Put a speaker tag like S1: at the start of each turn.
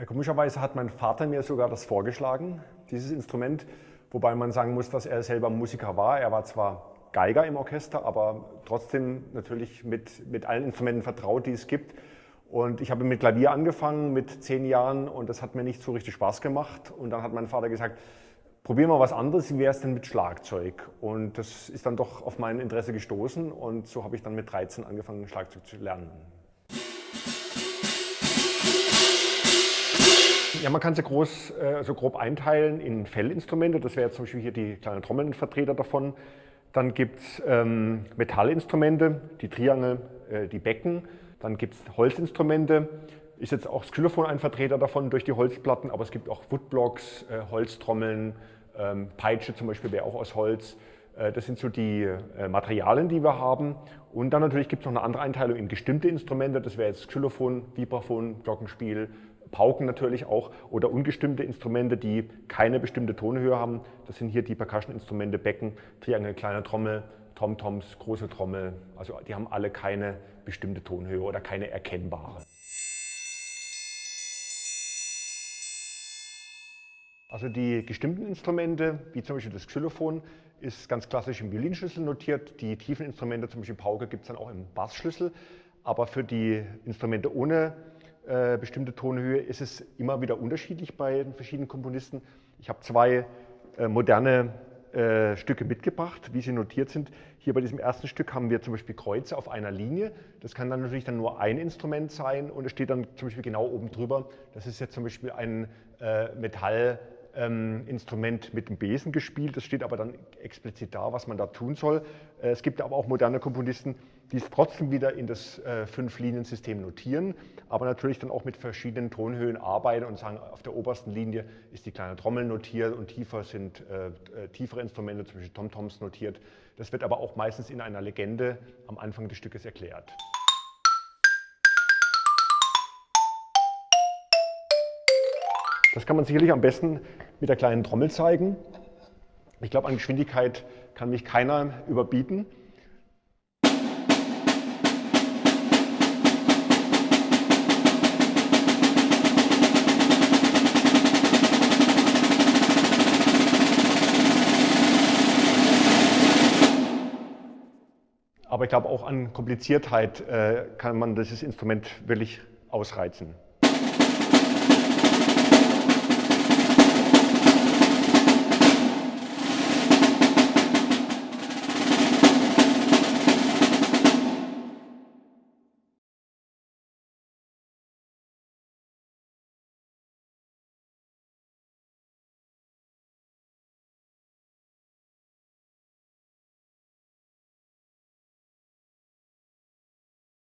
S1: Komischerweise hat mein Vater mir sogar das vorgeschlagen, dieses Instrument, wobei man sagen muss, dass er selber Musiker war. Er war zwar Geiger im Orchester, aber trotzdem natürlich mit allen Instrumenten vertraut, die es gibt. Und ich habe mit Klavier angefangen mit 10 Jahren und das hat mir nicht so richtig Spaß gemacht. Und dann hat mein Vater gesagt, probier mal was anderes, wie wäre es denn mit Schlagzeug? Und das ist dann doch auf mein Interesse gestoßen und so habe ich dann mit 13 angefangen, Schlagzeug zu lernen. Ja, man kann sie so grob einteilen in Fellinstrumente. Das wäre jetzt zum Beispiel hier die kleinen Trommeln, ein Vertreter davon. Dann gibt es Metallinstrumente, die Triangel, die Becken. Dann gibt es Holzinstrumente. Ist jetzt auch das Xylophon ein Vertreter davon durch die Holzplatten, aber es gibt auch Woodblocks, Holztrommeln, Peitsche zum Beispiel wäre auch aus Holz. Das sind so die Materialien, die wir haben. Und dann natürlich gibt es noch eine andere Einteilung in gestimmte Instrumente. Das wäre jetzt Xylophon, Vibraphon, Glockenspiel, Pauken natürlich auch oder ungestimmte Instrumente, die keine bestimmte Tonhöhe haben. Das sind hier die Percussion-Instrumente, Becken, Triangel, kleine Trommel, Tom-Toms, große Trommel. Also die haben alle keine bestimmte Tonhöhe oder keine erkennbare. Also die gestimmten Instrumente, wie zum Beispiel das Xylophon, ist ganz klassisch im Violinschlüssel notiert. Die tiefen Instrumente, zum Beispiel Pauke, gibt es dann auch im Bassschlüssel. Aber für die Instrumente ohne bestimmte Tonhöhe ist es immer wieder unterschiedlich bei den verschiedenen Komponisten. Ich habe 2 moderne Stücke mitgebracht, wie sie notiert sind. Hier bei diesem ersten Stück haben wir zum Beispiel Kreuze auf einer Linie. Das kann dann natürlich dann nur ein Instrument sein und es steht dann zum Beispiel genau oben drüber. Das ist jetzt zum Beispiel ein Metallinstrument mit dem Besen gespielt. Das steht aber dann explizit da, was man da tun soll. Es gibt aber auch moderne Komponisten, die es trotzdem wieder in das 5-Linien-System notieren, aber natürlich dann auch mit verschiedenen Tonhöhen arbeiten und sagen, auf der obersten Linie ist die kleine Trommel notiert und tiefer sind tiefere Instrumente, zum Beispiel Tom-Toms notiert. Das wird aber auch meistens in einer Legende am Anfang des Stückes erklärt. Das kann man sicherlich am besten mit der kleinen Trommel zeigen. Ich glaube, an Geschwindigkeit kann mich keiner überbieten. Aber ich glaube, auch an Kompliziertheit kann man dieses Instrument wirklich ausreizen.